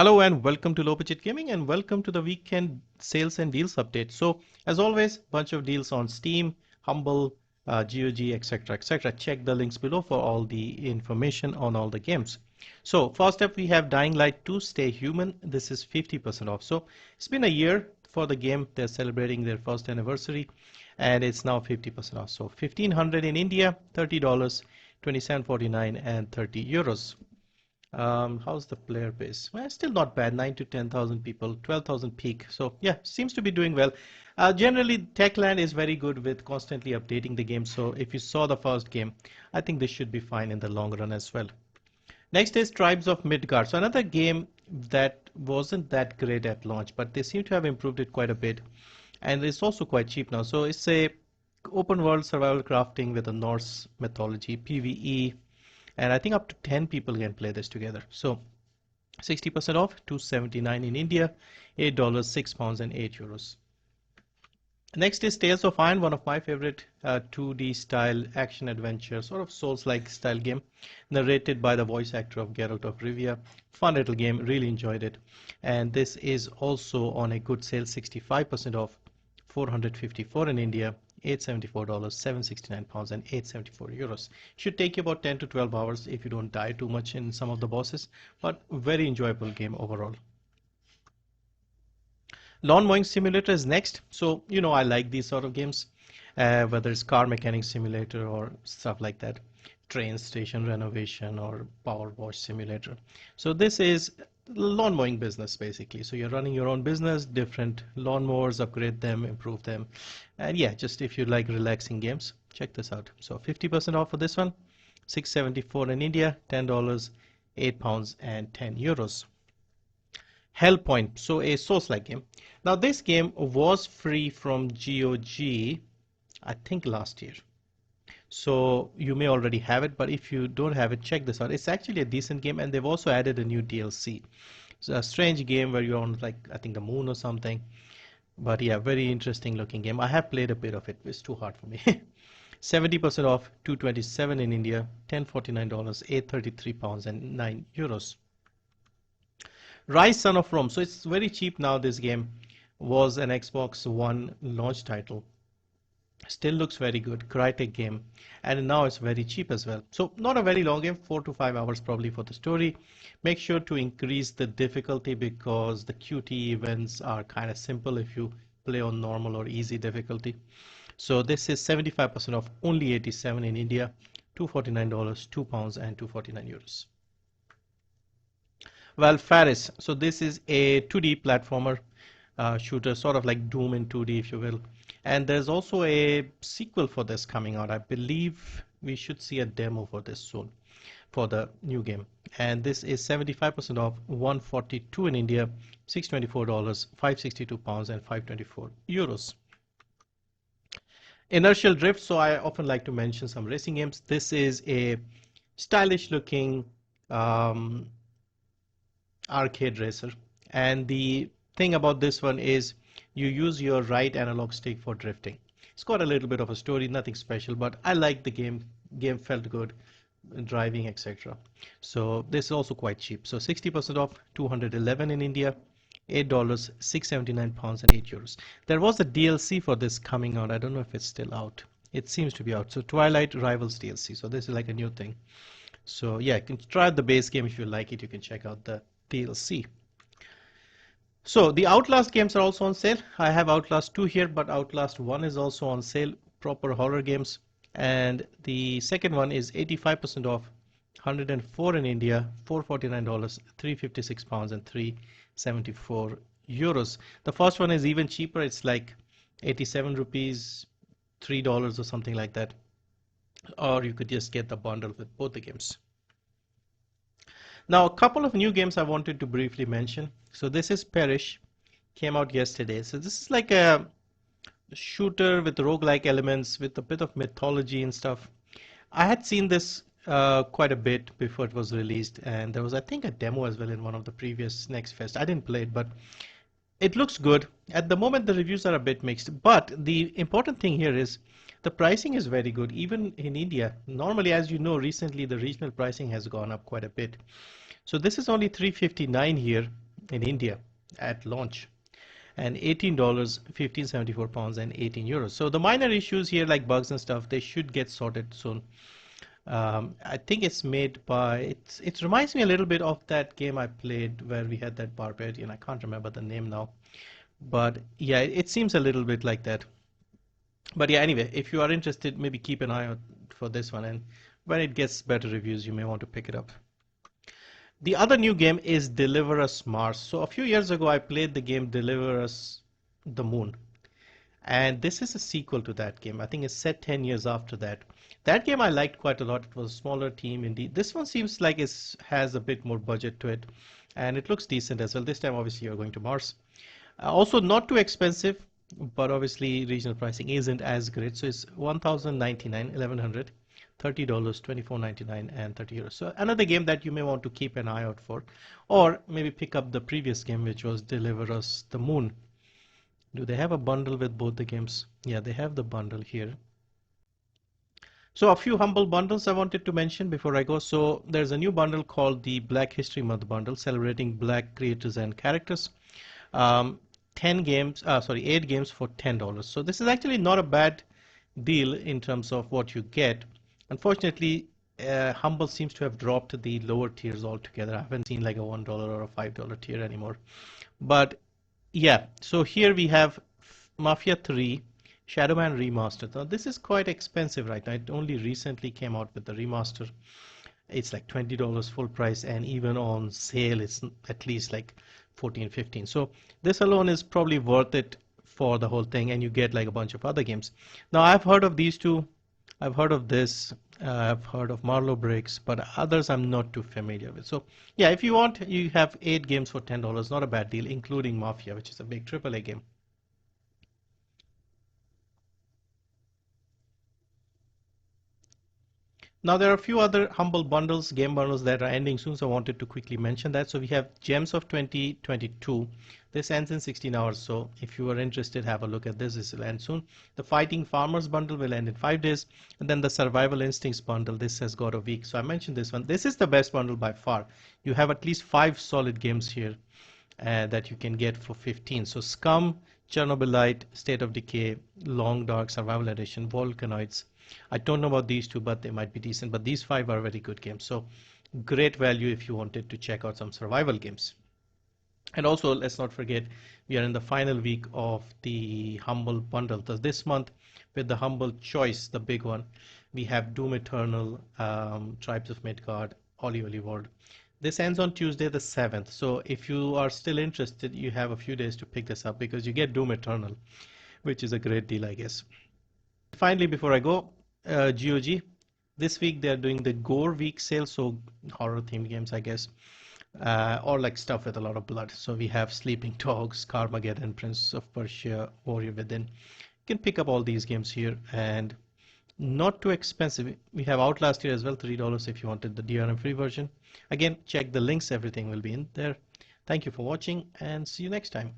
Hello and welcome to Low Budget Gaming and welcome to the weekend sales and deals update. So as always, bunch of deals on Steam, Humble, GOG, etc. etc. Check the links below for all the information on all the games. So first up we have Dying Light 2 Stay Human. This is 50% off. So it's been a year for the game. They're celebrating their first anniversary and it's now 50% off. So 1500 in India, $30, 27.49 and 30 euros. How's the player base? Well, still not bad. 9 to 10,000 people, 12,000 peak. So yeah, seems to be doing well. Generally, Techland is very good with constantly updating the game. So if you saw the first game, I think this should be fine in the long run as well. Next is Tribes of Midgard. So another game that wasn't that great at launch, but they seem to have improved it quite a bit. And it's also quite cheap now. So it's a open world survival crafting with a Norse mythology, PvE, and I think up to 10 people can play this together. So 60% off, $2.79 in India, $8, £6 and 8 euros. Next is Tales of Iron, one of my favorite 2D style action adventure, sort of Souls-like style game, narrated by the voice actor of Geralt of Rivia. Fun little game, really enjoyed it. And this is also on a good sale, 65% off, 454 in India, $874, 769 pounds and 874 euros. Should take you about 10 to 12 hours if you don't die too much in some of the bosses, but very enjoyable game overall. Lawn mowing simulator is next. So I like these sort of games, whether it's car mechanic simulator or stuff like that, train station renovation or power wash simulator. So this is lawn mowing business basically. So you're running your own business, different lawn mowers, upgrade them, improve them, and yeah, just if you like relaxing games, check this out. So 50% off for this one, 674 in India, $10, 8 pounds and 10 euros. Hellpoint, so a Souls-like game. Now this game was free from GOG, I think last year. So you may already have it, but if you don't have it, check this out. It's actually a decent game, and they've also added a new DLC. It's a strange game where you're on, like, I think the moon or something. But yeah, very interesting looking game. I have played a bit of it. It's too hard for me. 70% off, 227 in India, $10.49, 833 pounds and 9 euros. Rise Son of Rome. So it's very cheap now. This game was an Xbox One launch title. Still looks very good. Crytek game, and now it's very cheap as well. So not a very long game, 4 to 5 hours probably for the story. Make sure to increase the difficulty because the QT events are kind of simple if you play on normal or easy difficulty. So this is 75% off, only 87 in India, $249, 2 pounds and 249 euros. Well, Faris. So this is a 2D platformer shooter, sort of like Doom in 2D, if you will. And there's also a sequel for this coming out. I believe we should see a demo for this soon for the new game. And this is 75% off, 142 in India, $624, 562 pounds and 524 euros. Inertial Drift. So I often like to mention some racing games. This is a stylish looking arcade racer, and the thing about this one is you use your right analog stick for drifting. It's got a little bit of a story, nothing special, but I like the game. Felt good, driving, etc. So this is also quite cheap. So 60% off, 211 in India, $8, 679 pounds and 8 euros. There was a DLC for this coming out. I don't know if it's still out. It seems to be out. So Twilight Rivals DLC. So this is like a new thing. So yeah, you can try the base game. If you like it, you can check out the DLC. So the Outlast games are also on sale. I have Outlast 2 here, but Outlast 1 is also on sale, proper horror games. And the second one is 85% off, 104 in India, $449, 356 pounds and 374 euros. The first one is even cheaper. It's like 87 rupees, $3 or something like that. Or you could just get the bundle with both the games. Now, a couple of new games I wanted to briefly mention. So this is Perish, came out yesterday. So this is like a shooter with roguelike elements, with a bit of mythology and stuff. I had seen this quite a bit before it was released, and there was, I think, a demo as well in one of the previous Next Fest. I didn't play it, but it looks good. At the moment, the reviews are a bit mixed, but the important thing here is the pricing is very good, even in India. Normally, as you know, recently the regional pricing has gone up quite a bit. So this is only $359 here, in India at launch, and $18, 1574 pounds and 18 euros. So the minor issues here like bugs and stuff, they should get sorted soon. I think it's made by, it reminds me a little bit of that game I played where we had that barbarian. I can't remember the name now, but yeah, it seems a little bit like that. But yeah, anyway, if you are interested, maybe keep an eye out for this one, and when it gets better reviews, you may want to pick it up. The other new game is Deliver Us Mars. So a few years ago, I played the game Deliver Us the Moon. And this is a sequel to that game. I think it's set 10 years after that. That game I liked quite a lot. It was a smaller team indeed. This one seems like it has a bit more budget to it. And it looks decent as well. This time, obviously, you're going to Mars. Also, not too expensive, but obviously, regional pricing isn't as great. So it's 1,099, 1,100. $30, 24.99, and 30 euros. So another game that you may want to keep an eye out for, or maybe pick up the previous game, which was Deliver Us the Moon. Do they have a bundle with both the games? Yeah, they have the bundle here. So a few humble bundles I wanted to mention before I go. So there's a new bundle called the Black History Month bundle, celebrating Black creators and characters. 10 games, 8 games for $10. So this is actually not a bad deal in terms of what you get. Unfortunately, Humble seems to have dropped the lower tiers altogether. I haven't seen like a $1 or a $5 tier anymore. But yeah, so here we have Mafia 3 Shadowman Remastered. Now this is quite expensive right now. It only recently came out with the remaster. It's like $20 full price, and even on sale it's at least like 14, 15. So this alone is probably worth it for the whole thing, and you get like a bunch of other games. Now I've heard of these two. I've heard of this. I've heard of Marlow Bricks, but others I'm not too familiar with. So yeah, if you want, you have 8 games for $10. Not a bad deal, including Mafia, which is a big AAA game. Now there are a few other humble bundles, game bundles that are ending soon, so I wanted to quickly mention that. So we have Gems of 2022. This ends in 16 hours, so if you are interested, have a look at this. This will end soon. The Fighting Farmers bundle will end in 5 days, and then the Survival Instincts bundle. This has got a week, so I mentioned this one. This is the best bundle by far. You have at least 5 solid games here that you can get for 15. So Scum, Chernobylite, State of Decay, Long Dark Survival Edition, Volcanoids. I don't know about these two, but they might be decent. But these 5 are very good games. So great value if you wanted to check out some survival games. And also, let's not forget, we are in the final week of the Humble Bundle. So this month, with the Humble Choice, the big one, we have Doom Eternal, Tribes of Midgard, Oli Oli World. This ends on Tuesday the 7th. So if you are still interested, you have a few days to pick this up because you get Doom Eternal, which is a great deal, I guess. Finally, before I go, GOG. This week they're doing the Gore Week sale, so horror themed games, I guess, or like stuff with a lot of blood. So we have Sleeping Dogs, Carmageddon, Prince of Persia, Warrior Within. You can pick up all these games here, and not too expensive. We have Outlast here as well, $3 if you wanted the DRM free version. Again, check the links, everything will be in there. Thank you for watching, and see you next time.